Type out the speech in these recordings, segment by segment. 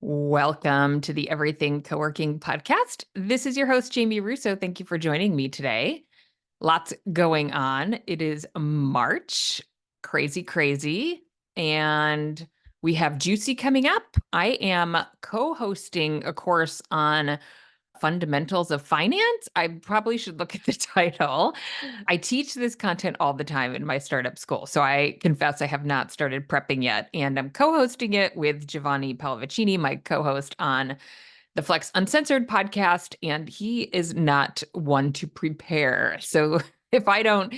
Welcome to the Everything Coworking podcast. This is your host, Jamie Russo. Thank you for joining me today. Lots going on. It is March, crazy, crazy. And we have Juicy coming up. I am co-hosting a course on fundamentals of finance. I probably should look at the title. I teach this content all the time in my startup school. So I confess I have not started prepping yet. And I'm co-hosting it with Giovanni Pallavicini, my co-host on the Flex Uncensored podcast. And he is not one to prepare. So if I don't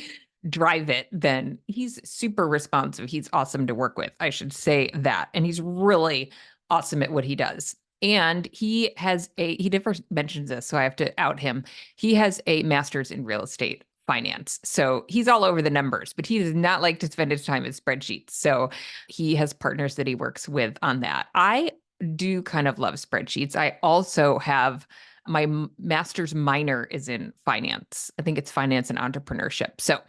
drive it, then he's super responsive. He's awesome to work with. I should say that. And he's really awesome at what he does. And he never mentions this, so I have to out him. He has a master's in real estate finance. So he's all over the numbers, but he does not like to spend his time with spreadsheets. So he has partners that he works with on that. I do kind of love spreadsheets. I also have my master's minor is in finance. I think it's finance and entrepreneurship. So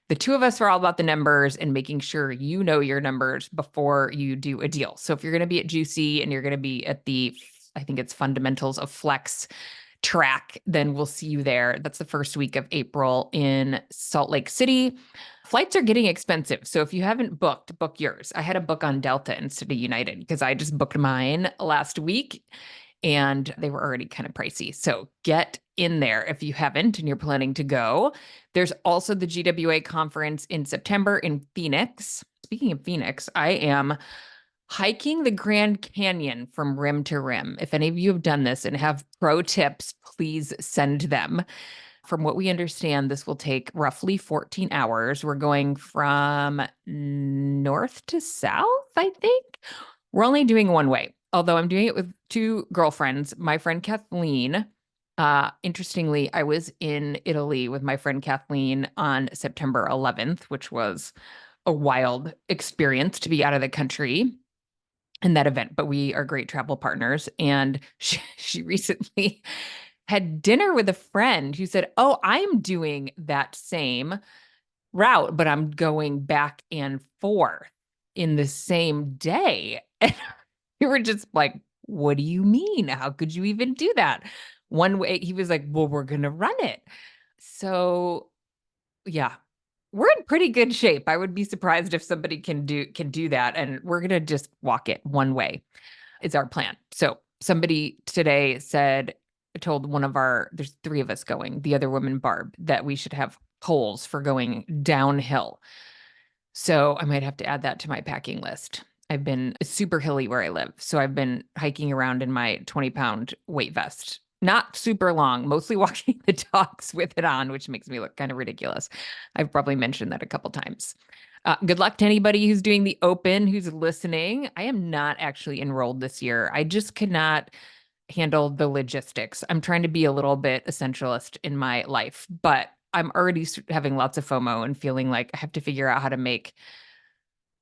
the two of us are all about the numbers and making sure you know your numbers before you do a deal. So if you're going to be at Juicy and you're going to be at I think it's Fundamentals of Flex track, then we'll see you there. That's the first week of April in Salt Lake City. Flights are getting expensive. So if you haven't booked, book yours. I had to book on Delta instead of United because I just booked mine last week and they were already kind of pricey. So get in there if you haven't and you're planning to go. There's also the GWA conference in September in Phoenix. Speaking of Phoenix, I am hiking the Grand Canyon from rim to rim. If any of you have done this and have pro tips, please send them. From what we understand, this will take roughly 14 hours. We're going from north to south, I think. We're only doing one way, although I'm doing it with two girlfriends. My friend Kathleen, interestingly, I was in Italy with my friend Kathleen on September 11th, which was a wild experience to be out of the country in that event, but we are great travel partners. And she recently had dinner with a friend who said, "Oh, I'm doing that same route, but I'm going back and forth in the same day." And we were just like, "What do you mean? How could you even do that?" One way, he was like, "Well, we're going to run it." So yeah, we're in pretty good shape. I would be surprised if somebody can do that. And we're going to just walk it one way is our plan. So somebody today told there's three of us going, the other woman, Barb, that we should have poles for going downhill. So I might have to add that to my packing list. I've been super hilly where I live. So I've been hiking around in my 20-pound weight vest. Not super long, mostly walking the dogs with it on, which makes me look kind of ridiculous. I've probably mentioned that a couple times. Good luck to anybody who's doing the open, who's listening. I am not actually enrolled this year. I just could not handle the logistics. I'm trying to be a little bit essentialist in my life, but I'm already having lots of FOMO and feeling like I have to figure out how to make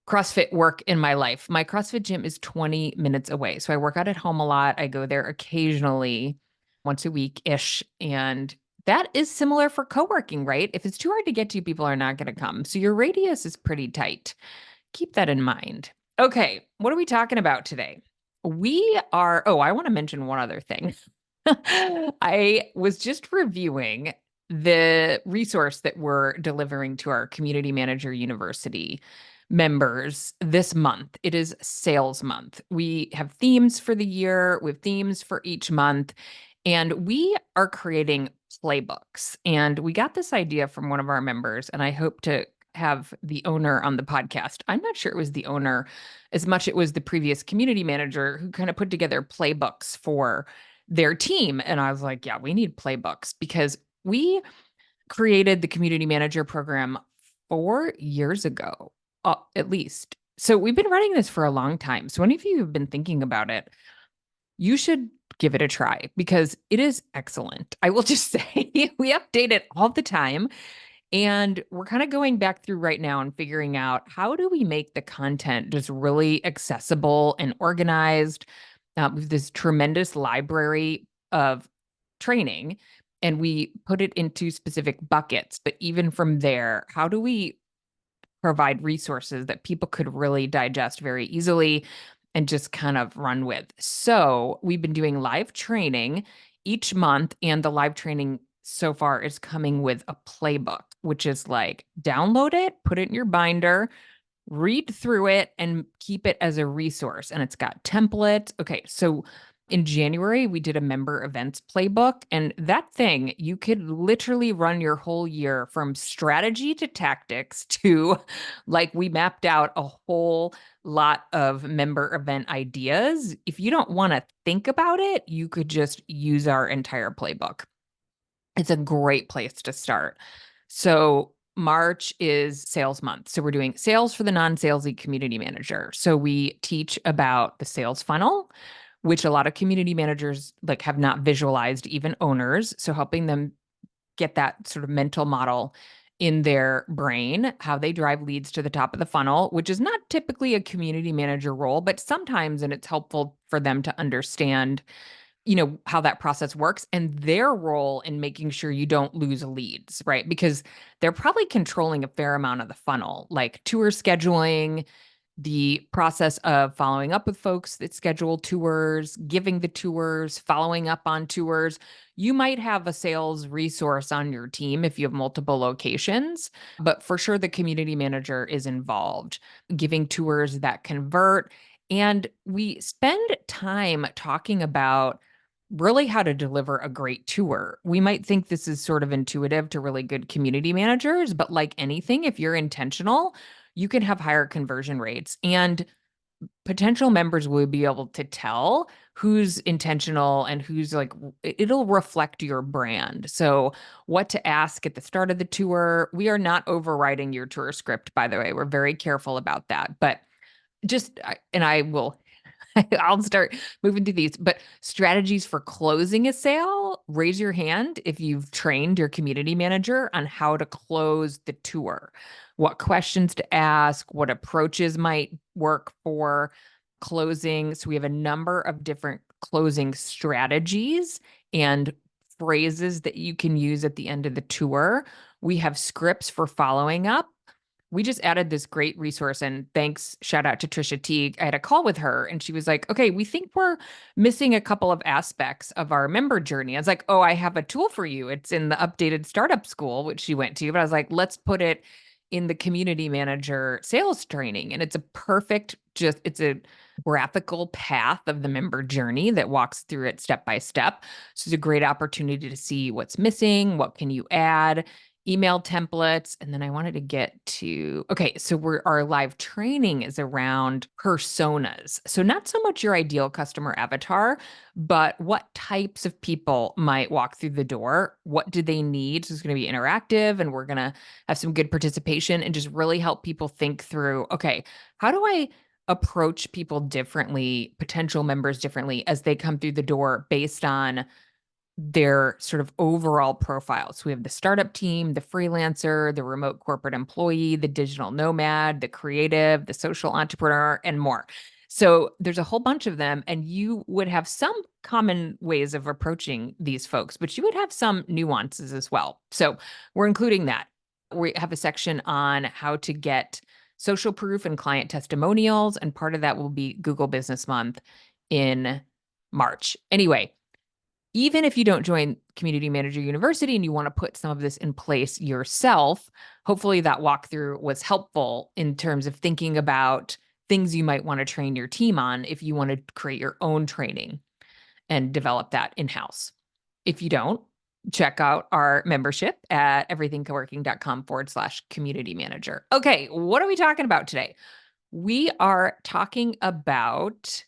CrossFit work in my life. My CrossFit gym is 20 minutes away. So I work out at home a lot. I go there occasionally, once a week-ish. And that is similar for co-working, right? If it's too hard to get to, people are not going to come. So your radius is pretty tight. Keep that in mind. Okay, what are we talking about today? I want to mention one other thing. I was just reviewing the resource that we're delivering to our Community Manager University members this month. It is sales month. We have themes for the year, we have themes for each month, and we are creating playbooks. And we got this idea from one of our members, and I hope to have the owner on the podcast. I'm not sure it was the owner as much it was the previous community manager who kind of put together playbooks for their team. And I was like, yeah, we need playbooks because we created the community manager program 4 years ago, at least. So we've been running this for a long time. So any of you have been thinking about it, you should give it a try because it is excellent. I will just say we update it all the time. And we're kind of going back through right now and figuring out how do we make the content just really accessible and organized with this tremendous library of training. And we put it into specific buckets. But even from there, how do we provide resources that people could really digest very easily and just kind of run with. So we've been doing live training each month, and the live training so far is coming with a playbook, which is like download it, put it in your binder, read through it, and keep it as a resource. And it's got templates. Okay, so in January, we did a member events playbook, and that thing, you could literally run your whole year from strategy to tactics to like we mapped out a whole lot of member event ideas. If you don't want to think about it, you could just use our entire playbook. It's a great place to start. So March is sales month. So we're doing sales for the non-salesy community manager. So we teach about the sales funnel, which a lot of community managers like have not visualized, even owners. So helping them get that sort of mental model in their brain, how they drive leads to the top of the funnel, which is not typically a community manager role, but sometimes, and it's helpful for them to understand how that process works and their role in making sure you don't lose leads, right? Because they're probably controlling a fair amount of the funnel, like tour scheduling, the process of following up with folks that schedule tours, giving the tours, following up on tours. You might have a sales resource on your team if you have multiple locations, but for sure the community manager is involved, giving tours that convert. And we spend time talking about really how to deliver a great tour. We might think this is sort of intuitive to really good community managers, but like anything, if you're intentional, you can have higher conversion rates, and potential members will be able to tell who's intentional and who's like, it'll reflect your brand. So what to ask at the start of the tour. We are not overriding your tour script, by the way. We're very careful about that, but and I will I'll start moving through these, but strategies for closing a sale, raise your hand if you've trained your community manager on how to close the tour, what questions to ask, what approaches might work for closing. So we have a number of different closing strategies and phrases that you can use at the end of the tour. We have scripts for following up. We just added this great resource, and thanks, shout out to Trisha Teague. I had a call with her and she was like, okay, we think we're missing a couple of aspects of our member journey. I was like, oh, I have a tool for you. It's in the updated startup school, which she went to, but I was like, let's put it in the community manager sales training. And it's a perfect, it's a graphical path of the member journey that walks through it step by step. So it's a great opportunity to see what's missing, what can you add, email templates. And then I wanted to get to, okay, so our live training is around personas. So not so much your ideal customer avatar, but what types of people might walk through the door? What do they need? So it's going to be interactive, and we're going to have some good participation and just really help people think through, okay, how do I approach people differently, potential members differently as they come through the door based on their sort of overall profile. So we have the startup team, the freelancer, the remote corporate employee, the digital nomad, the creative, the social entrepreneur, and more. So there's a whole bunch of them, and you would have some common ways of approaching these folks, but you would have some nuances as well. So we're including that. We have a section on how to get social proof and client testimonials, and part of that will be Google Business Month in March. Anyway, even if you don't join Community Manager University and you want to put some of this in place yourself, hopefully that walkthrough was helpful in terms of thinking about things you might want to train your team on if you want to create your own training and develop that in-house. If you don't, check out our membership at everythingcoworking.com/community manager. Okay, what are we talking about today? We are talking about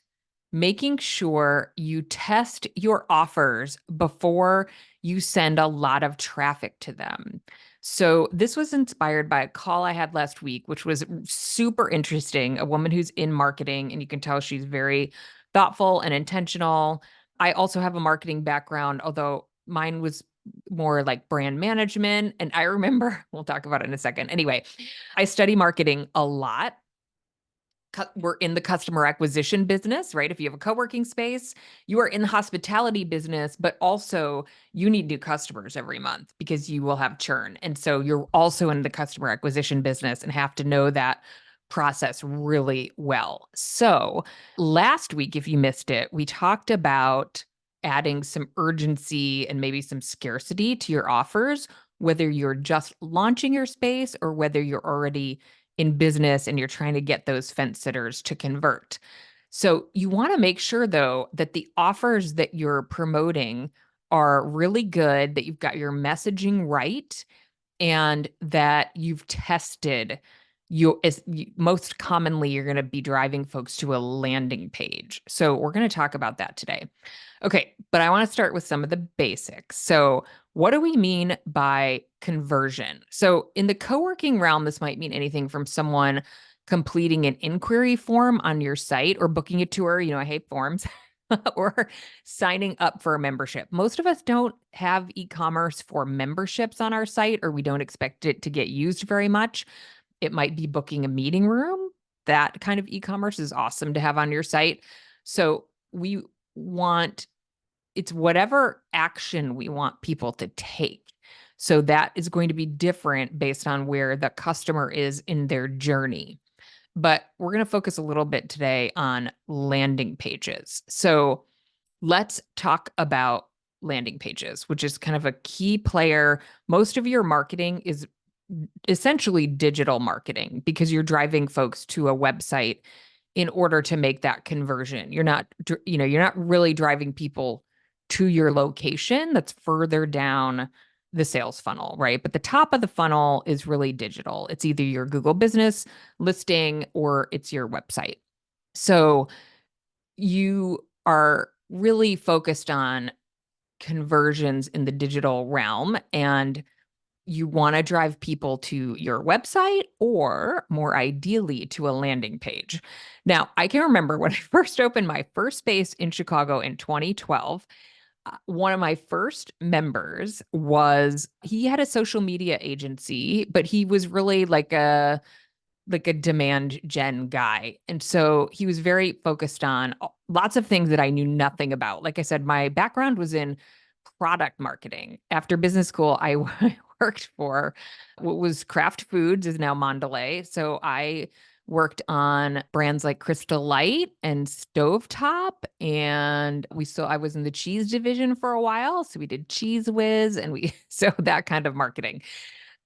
making sure you test your offers before you send a lot of traffic to them. So this was inspired by a call I had last week, which was super interesting. A woman who's in marketing, and you can tell she's very thoughtful and intentional. I also have a marketing background, although mine was more like brand management. And I remember, we'll talk about it in a second. Anyway, I study marketing a lot. We're in the customer acquisition business, right? If you have a co-working space, you are in the hospitality business, but also you need new customers every month because you will have churn. And so you're also in the customer acquisition business and have to know that process really well. So, last week, if you missed it, we talked about adding some urgency and maybe some scarcity to your offers, whether you're just launching your space or whether you're already in business and you're trying to get those fence sitters to convert. So, you want to make sure, though, that the offers that you're promoting are really good, that you've got your messaging right, and that you've tested most commonly you're going to be driving folks to a landing page. So we're going to talk about that today. Okay, but I want to start with some of the basics. So, what do we mean by conversion? So, in the co-working realm, this might mean anything from someone completing an inquiry form on your site or booking a tour. I hate forms. Or signing up for a membership. Most of us don't have e-commerce for memberships on our site, or we don't expect it to get used very much. It might be booking a meeting room. That kind of e-commerce is awesome to have on your site. So we want it's whatever action we want people to take. So that is going to be different based on where the customer is in their journey. But we're going to focus a little bit today on landing pages. So let's talk about landing pages, which is kind of a key player. Most of your marketing is essentially digital marketing because you're driving folks to a website in order to make that conversion. You're not really driving people to your location that's further down the sales funnel, right? But the top of the funnel is really digital. It's either your Google business listing or it's your website. So you are really focused on conversions in the digital realm, and you want to drive people to your website or more ideally to a landing page. Now, I can remember when I first opened my first space in Chicago in 2012. One of my first members he had a social media agency, but he was really like a demand gen guy. And so he was very focused on lots of things that I knew nothing about. Like I said, my background was in product marketing. After business school, I worked for what was Kraft Foods, is now Mondelez. So I worked on brands like Crystal Light and Stovetop. And I was in the cheese division for a while. So we did Cheese Whiz so that kind of marketing.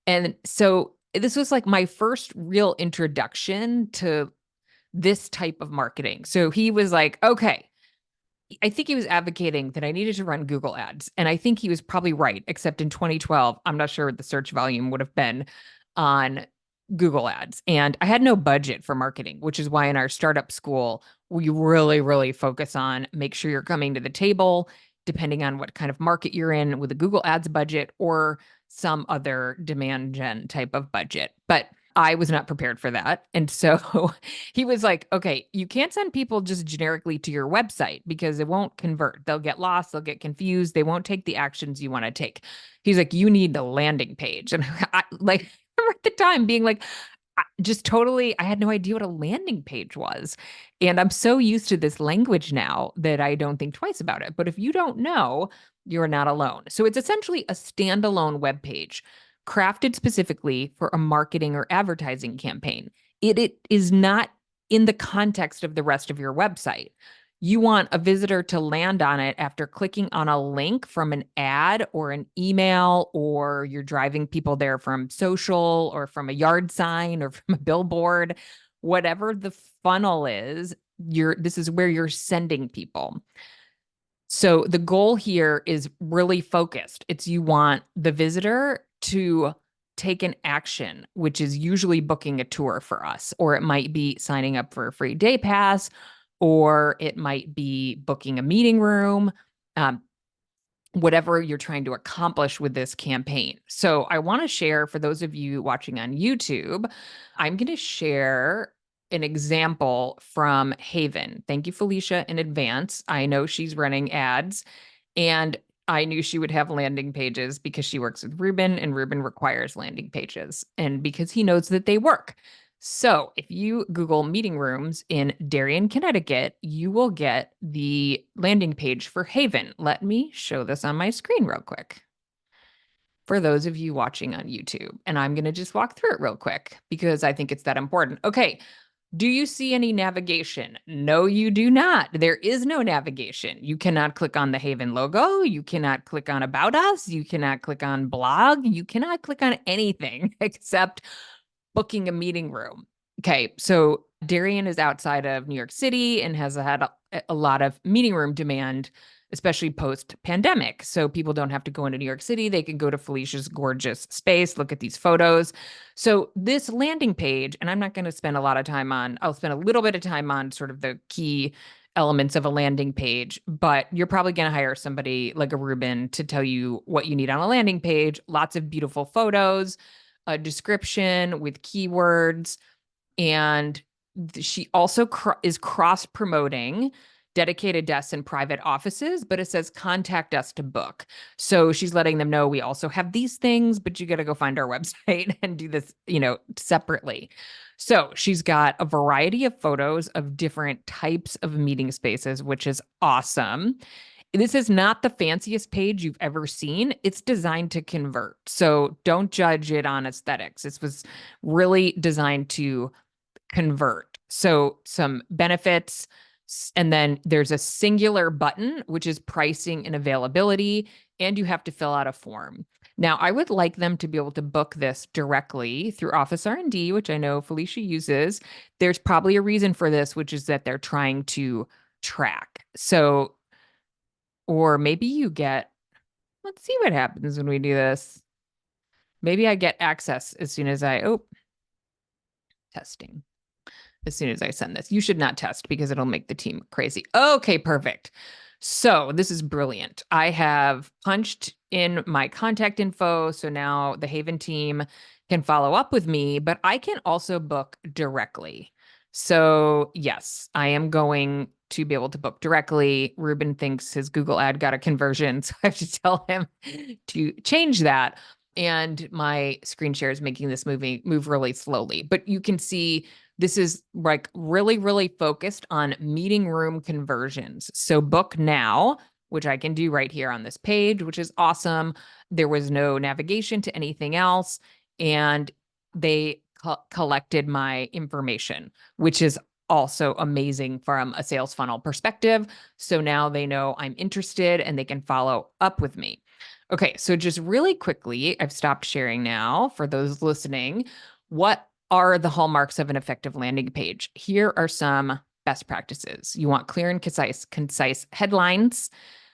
And so this was like my first real introduction to this type of marketing. So he was like, okay, I think he was advocating that I needed to run Google ads. And I think he was probably right, except in 2012, I'm not sure what the search volume would have been on Google ads. And I had no budget for marketing, which is why in our startup school, we really, really focus on make sure you're coming to the table, depending on what kind of market you're in, with a Google ads budget or some other demand gen type of budget. But I was not prepared for that. And so he was like, okay, you can't send people just generically to your website because it won't convert. They'll get lost. They'll get confused. They won't take the actions you want to take. He's like, you need the landing page. And I remember at the time being like, I had no idea what a landing page was. And I'm so used to this language now that I don't think twice about it. But if you don't know, you're not alone. So it's essentially a standalone web page crafted specifically for a marketing or advertising campaign. It is not in the context of the rest of your website. You want a visitor to land on it after clicking on a link from an ad or an email, or you're driving people there from social or from a yard sign or from a billboard. Whatever the funnel is, this is where you're sending people. So the goal here is really focused. You want the visitor to take an action, which is usually booking a tour for us, or it might be signing up for a free day pass, or it might be booking a meeting room, whatever you're trying to accomplish with this campaign. So I want to share, for those of you watching on YouTube, I'm going to share an example from Haven. Thank you, Felicia, in advance. I know she's running ads, and I knew she would have landing pages because she works with Ruben, and Ruben requires landing pages, and because he knows that they work. So if you Google meeting rooms in Darien, Connecticut, you will get the landing page for Haven. Let me show this on my screen real quick. for those of you watching on YouTube. And I'm going to just walk through it real quick because I think it's that important. Okay. Do you see any navigation? No, you do not. There is no navigation. You cannot click on the Haven logo. You cannot click on About Us. You cannot click on Blog. You cannot click on anything except booking a meeting room. Okay, so Darien is outside of New York City and has had a lot of meeting room demand, especially post-pandemic. So people don't have to go into New York City. They can go to Felicia's gorgeous space, look at these photos. So this landing page, and I'm not going to spend a lot of time on, I'll spend a little bit of time on sort of the key elements of a landing page, but you're probably going to hire somebody like a Ruben to tell you what you need on a landing page. Lots of beautiful photos, a description with keywords, and she also is cross promoting dedicated desks and private offices, but it says contact us to book. So she's letting them know we also have these things, but you got to go find our website and do this, separately. So she's got a variety of photos of different types of meeting spaces, which is awesome. This is not the fanciest page you've ever seen. It's designed to convert. So don't judge it on aesthetics. This was really designed to convert. So some benefits, and then there's a singular button, which is pricing and availability, and you have to fill out a form. Now, I would like them to be able to book this directly through Office R&D, which I know Felicia uses. There's probably a reason for this, which is that they're trying to track. So, or maybe you get, let's see what happens when we do this. Maybe I get access as soon as testing. As soon as I send this. You should not test because it'll make the team crazy. Okay, perfect. So this is brilliant. I have punched in my contact info. So now the Haven team can follow up with me, but I can also book directly. So yes, I am going to be able to book directly. Ruben thinks his Google ad got a conversion, so I have to tell him to change that. And my screen share is making this move really slowly, but you can see this is like really, really focused on meeting room conversions. So book now, which I can do right here on this page, which is awesome. There was no navigation to anything else. And they collected my information, which is also amazing from a sales funnel perspective. So now they know I'm interested and they can follow up with me. Okay, so just really quickly, I've stopped sharing now for those listening. What are the hallmarks of an effective landing page? Here are some best practices. You want clear and concise headlines.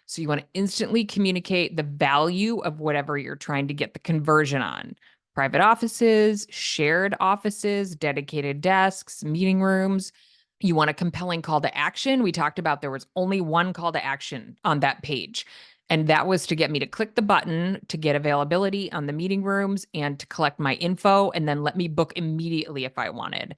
So you want to instantly communicate the value of whatever you're trying to get the conversion on. Private offices, shared offices, dedicated desks, meeting rooms. You want a compelling call to action. We talked about there was only one call to action on that page. And that was to get me to click the button to get availability on the meeting rooms and to collect my info and then let me book immediately if I wanted.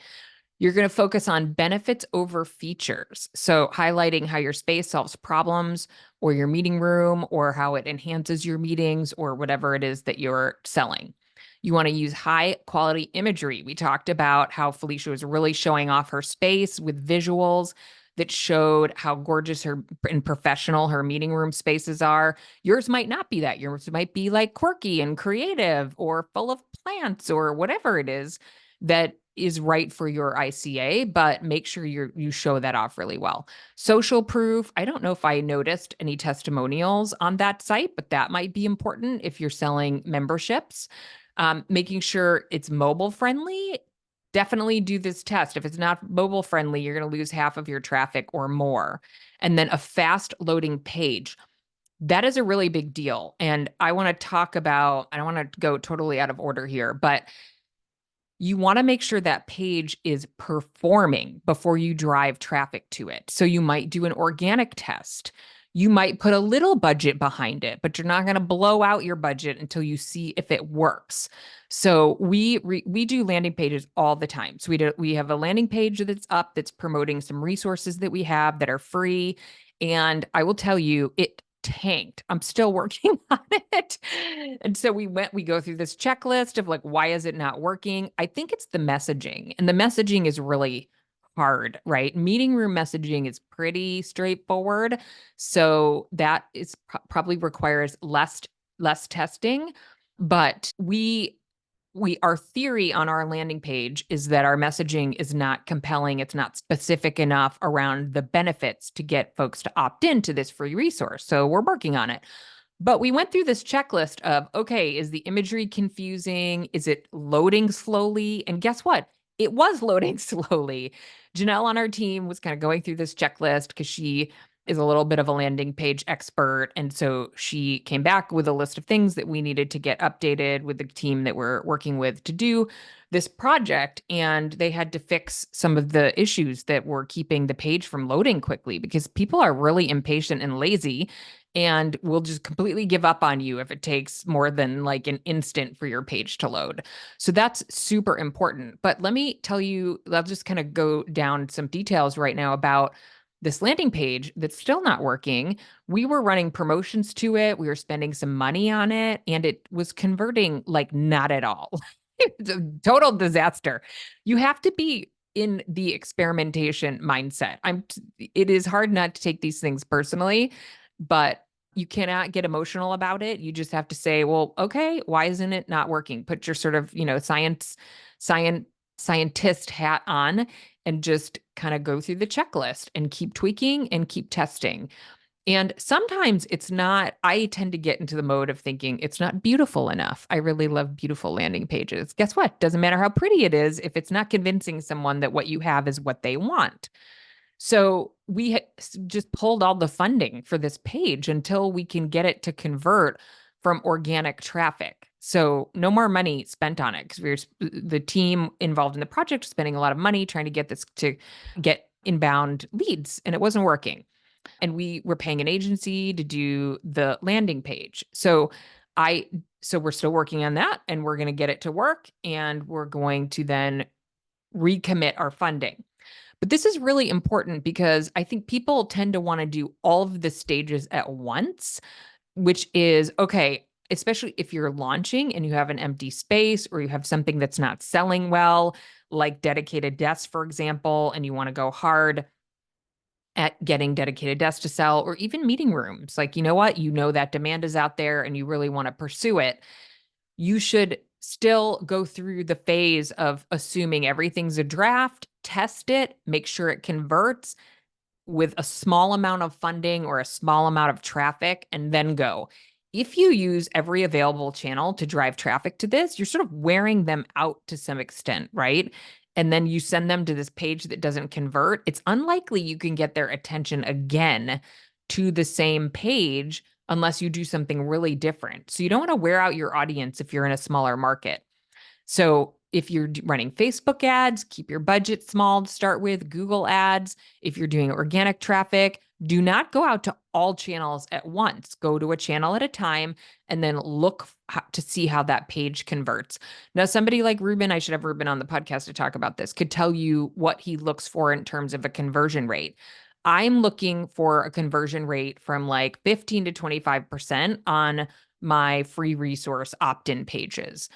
You're going to focus on benefits over features. So highlighting how your space solves problems or your meeting room or how it enhances your meetings or whatever it is that you're selling. You want to use high quality imagery. We talked about how Felicia was really showing off her space with visuals that showed how gorgeous her and professional her meeting room spaces are. Yours might not be that. Yours might be like quirky and creative or full of plants or whatever it is that is right for your ICA, but make sure you show that off really well. Social proof. I don't know if I noticed any testimonials on that site, but that might be important if you're selling memberships. Making sure it's mobile friendly. Definitely do this test. If it's not mobile friendly, you're going to lose half of your traffic or more. And then a fast loading page. That is a really big deal. And I want to talk about, I don't want to go totally out of order here, but you want to make sure that page is performing before you drive traffic to it. So you might do an organic test. You might put a little budget behind it, but you're not going to blow out your budget until you see if it works. So we do landing pages all the time. So we have a landing page that's up that's promoting some resources that we have that are free. And I will tell you, it tanked. I'm still working on it. And so we go through this checklist of like, why is it not working? I think it's the messaging, and the messaging is really hard, right? Meeting room messaging is pretty straightforward. So that is probably requires less testing. But our theory on our landing page is that our messaging is not compelling. It's not specific enough around the benefits to get folks to opt into this free resource. So we're working on it. But we went through this checklist of, okay, is the imagery confusing? Is it loading slowly? And guess what? It was loading slowly. Janelle on our team was kind of going through this checklist because she is a little bit of a landing page expert. And so she came back with a list of things that we needed to get updated with the team that we're working with to do this project. And they had to fix some of the issues that were keeping the page from loading quickly because people are really impatient and lazy and will just completely give up on you if it takes more than like an instant for your page to load. So that's super important. But let me tell you, I'll just kind of go down some details right now about this landing page that's still not working. We were running promotions to it. We were spending some money on it, and it was converting like not at all. It's a total disaster. You have to be in the experimentation mindset. It is hard not to take these things personally, but you cannot get emotional about it. You just have to say, well, okay, why isn't it not working? Put your sort of, science scientist hat on and just kind of go through the checklist and keep tweaking and keep testing. And sometimes it's not, I tend to get into the mode of thinking it's not beautiful enough. I really love beautiful landing pages. Guess what? Doesn't matter how pretty it is if it's not convincing someone that what you have is what they want. So we just pulled all the funding for this page until we can get it to convert from organic traffic. So no more money spent on it because the team involved in the project spending a lot of money trying to get this to get inbound leads, and it wasn't working. And we were paying an agency to do the landing page. So we're still working on that, and we're going to get it to work, and we're going to then recommit our funding. But this is really important because I think people tend to want to do all of the stages at once, which is okay, especially if you're launching and you have an empty space or you have something that's not selling well, like dedicated desks, for example, and you want to go hard at getting dedicated desks to sell, or even meeting rooms. Like, you know what? You know that demand is out there and you really want to pursue it. You should still go through the phase of assuming everything's a draft, test it, make sure it converts with a small amount of funding or a small amount of traffic, and then go. If you use every available channel to drive traffic to this, you're sort of wearing them out to some extent, right? And then you send them to this page that doesn't convert. It's unlikely you can get their attention again to the same page unless you do something really different. So you don't want to wear out your audience if you're in a smaller market. So if you're running Facebook ads, keep your budget small to start with. Google ads. If you're doing organic traffic, do not go out to all channels at once. Go to a channel at a time and then look to see how that page converts. Now, somebody like Ruben, I should have Ruben on the podcast to talk about this, could tell you what he looks for in terms of a conversion rate. I'm looking for a conversion rate from like 15 to 25% on my free resource opt-in pages.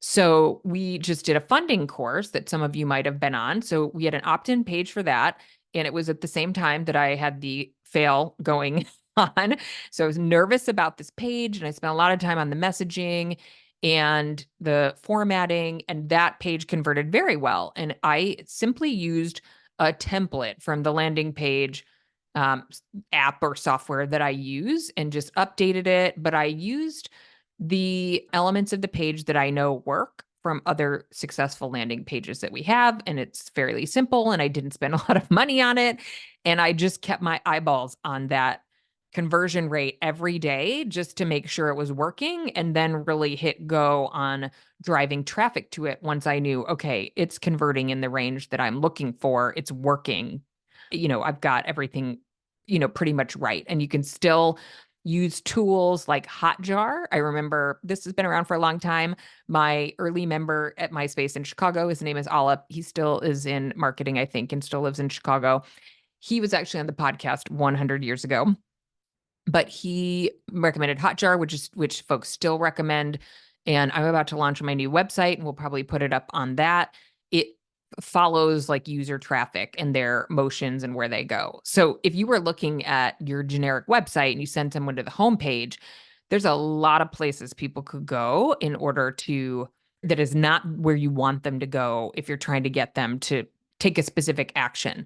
So we just did a funding course that some of you might have been on. So we had an opt-in page for that. And it was at the same time that I had the fail going on. So I was nervous about this page and I spent a lot of time on the messaging and the formatting, and that page converted very well. And I simply used a template from the landing page app or software that I use and just updated it. But I used the elements of the page that I know work from other successful landing pages that we have. And it's fairly simple. And I didn't spend a lot of money on it. And I just kept my eyeballs on that conversion rate every day just to make sure it was working, and then really hit go on driving traffic to it once I knew, okay, it's converting in the range that I'm looking for. It's working. I've got everything, pretty much right. And you can still use tools like Hotjar. I remember this has been around for a long time. My early member at MySpace in Chicago, his name is Alip. He still is in marketing, I think, and still lives in Chicago. He was actually on the podcast 100 years ago, but he recommended Hotjar, which folks still recommend. And I'm about to launch my new website, and we'll probably put it up on that. It follows like user traffic and their motions and where they go. So if you were looking at your generic website and you send someone to the homepage, There's a lot of places people could go in order to, that is not where you want them to go if you're trying to get them to take a specific action.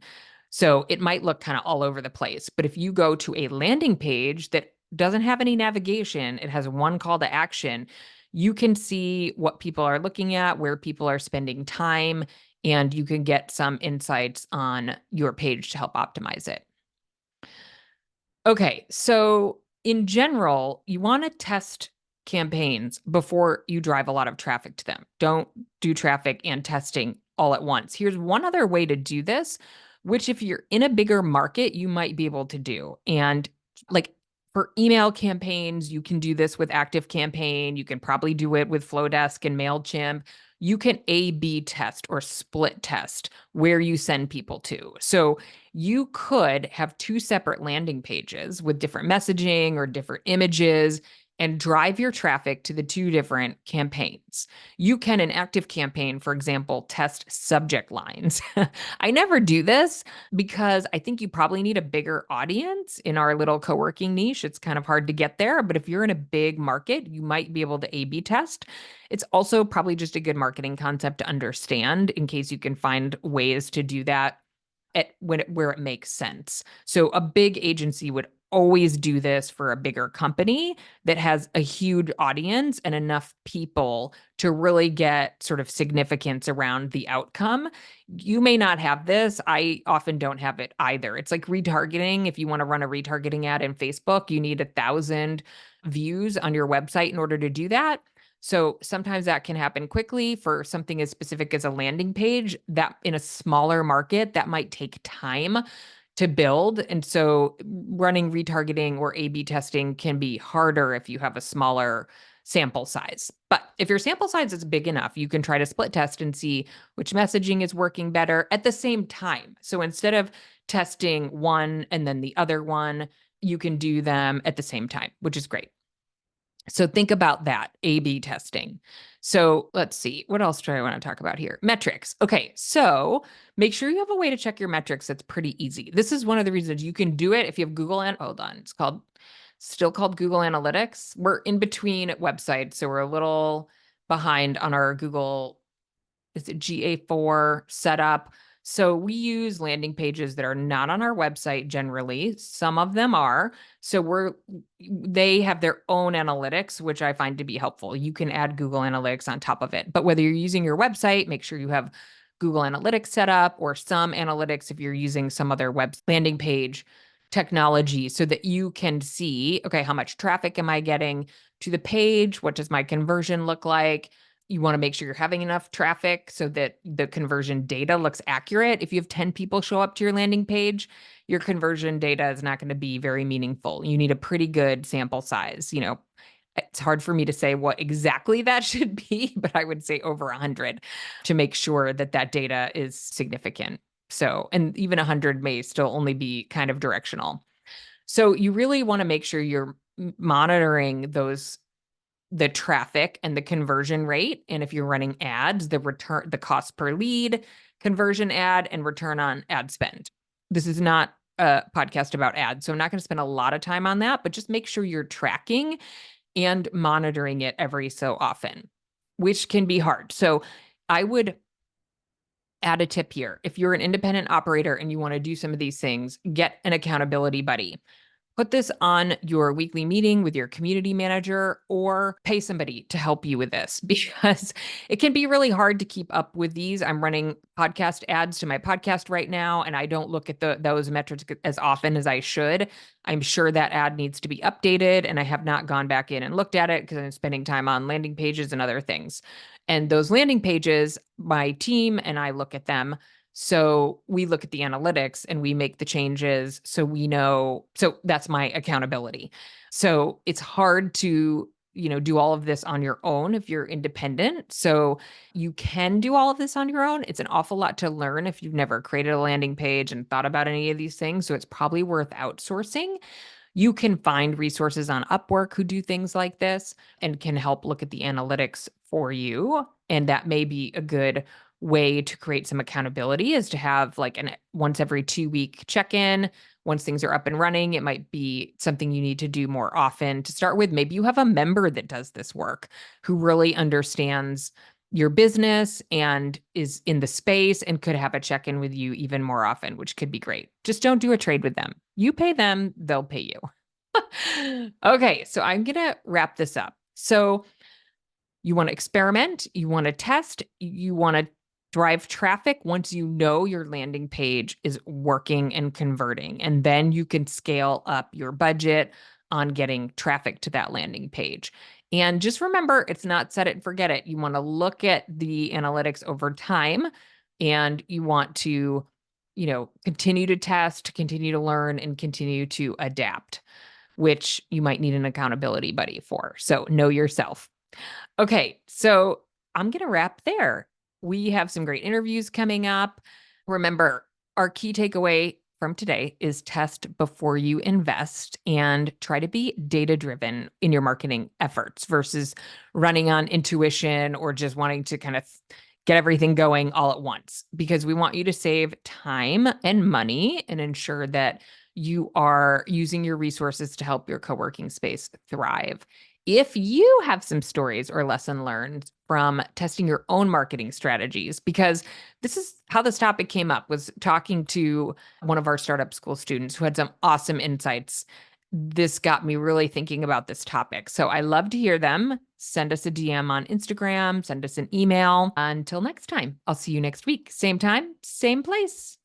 So it might look kind of all over the place. But if you go to a landing page that doesn't have any navigation, it has one call to action, you can see what people are looking at, where people are spending time, and you can get some insights on your page to help optimize it. Okay, so in general, you want to test campaigns before you drive a lot of traffic to them. Don't do traffic and testing all at once. Here's one other way to do this, which if you're in a bigger market, you might be able to do. And like for email campaigns, you can do this with Active Campaign. You can probably do it with Flowdesk and MailChimp. You can A/B test or split test where you send people to. So you could have two separate landing pages with different messaging or different images and drive your traffic to the two different campaigns. You can, in Active Campaign, for example, test subject lines. I never do this because I think you probably need a bigger audience in our little co-working niche. It's kind of hard to get there, but if you're in a big market, you might be able to A/B test. It's also probably just a good marketing concept to understand in case you can find ways to do that where it makes sense. So a big agency would always do this for a bigger company that has a huge audience and enough people to really get sort of significance around the outcome. You may not have this. I often don't have it either. It's like retargeting. If you want to run a retargeting ad in Facebook, you need 1,000 views on your website in order to do that. So sometimes that can happen quickly for something as specific as a landing page. That in a smaller market, that might take time to build. And so running retargeting or A/B testing can be harder if you have a smaller sample size. But if your sample size is big enough, you can try to split test and see which messaging is working better at the same time. So instead of testing one and then the other one, you can do them at the same time, which is great. So think about that, A/B testing. So let's see, what else do I want to talk about here? Metrics. Okay, so make sure you have a way to check your metrics that's pretty easy. This is one of the reasons you can do it if you have Google and hold on, it's still called Google Analytics. We're in between websites, so we're a little behind on our Google, is it GA4 setup? So we use landing pages that are not on our website generally. Some of them are. So they have their own analytics, which I find to be helpful. You can add Google Analytics on top of it. But whether you're using your website, make sure you have Google Analytics set up or some analytics if you're using some other web landing page technology so that you can see, okay, how much traffic am I getting to the page? What does my conversion look like? You want to make sure you're having enough traffic so that the conversion data looks accurate. If you have 10 people show up to your landing page, your conversion data is not going to be very meaningful. You need a pretty good sample size. It's hard for me to say what exactly that should be, but I would say over 100 to make sure that that data is significant. So, and even 100 may still only be kind of directional. So you really want to make sure you're monitoring the traffic and the conversion rate. And if you're running ads, the cost per lead, conversion ad, and return on ad spend. This is not a podcast about ads, so I'm not going to spend a lot of time on that, but just make sure you're tracking and monitoring it every so often, which can be hard. So I would add a tip here. If you're an independent operator and you want to do some of these things, get an accountability buddy. Put this on your weekly meeting with your community manager or pay somebody to help you with this because it can be really hard to keep up with these. I'm running podcast ads to my podcast right now, and I don't look at those metrics as often as I should. I'm sure that ad needs to be updated, and I have not gone back in and looked at it because I'm spending time on landing pages and other things. And those landing pages, my team and I look at them. So we look at the analytics and we make the changes so we know. So that's my accountability. So it's hard to, do all of this on your own if you're independent. So you can do all of this on your own. It's an awful lot to learn if you've never created a landing page and thought about any of these things. So it's probably worth outsourcing. You can find resources on Upwork who do things like this and can help look at the analytics for you. And that may be a good way to create some accountability is to have like an once every 2-week check-in once things are up and running, it might be something you need to do more often. To start with, maybe you have a member that does this work who really understands your business and is in the space and could have a check-in with you even more often, which could be great. Just don't do a trade with them. You pay them, they'll pay you. Okay, so I'm going to wrap this up. So you want to experiment, you want to test, you want to drive traffic once you know your landing page is working and converting. And then you can scale up your budget on getting traffic to that landing page. And just remember, it's not set it and forget it. You want to look at the analytics over time and you want to, continue to test, continue to learn, and continue to adapt, which you might need an accountability buddy for. So know yourself. Okay, so I'm going to wrap there. We have some great interviews coming up. Remember, our key takeaway from today is test before you invest and try to be data-driven in your marketing efforts versus running on intuition or just wanting to kind of get everything going all at once, because we want you to save time and money and ensure that you are using your resources to help your co-working space thrive. If you have some stories or lesson learned from testing your own marketing strategies, because this is how this topic came up, was talking to one of our startup school students who had some awesome insights. This got me really thinking about this topic. So I love to hear them. Send us a DM on Instagram, send us an email. Until next time, I'll see you next week. Same time, same place.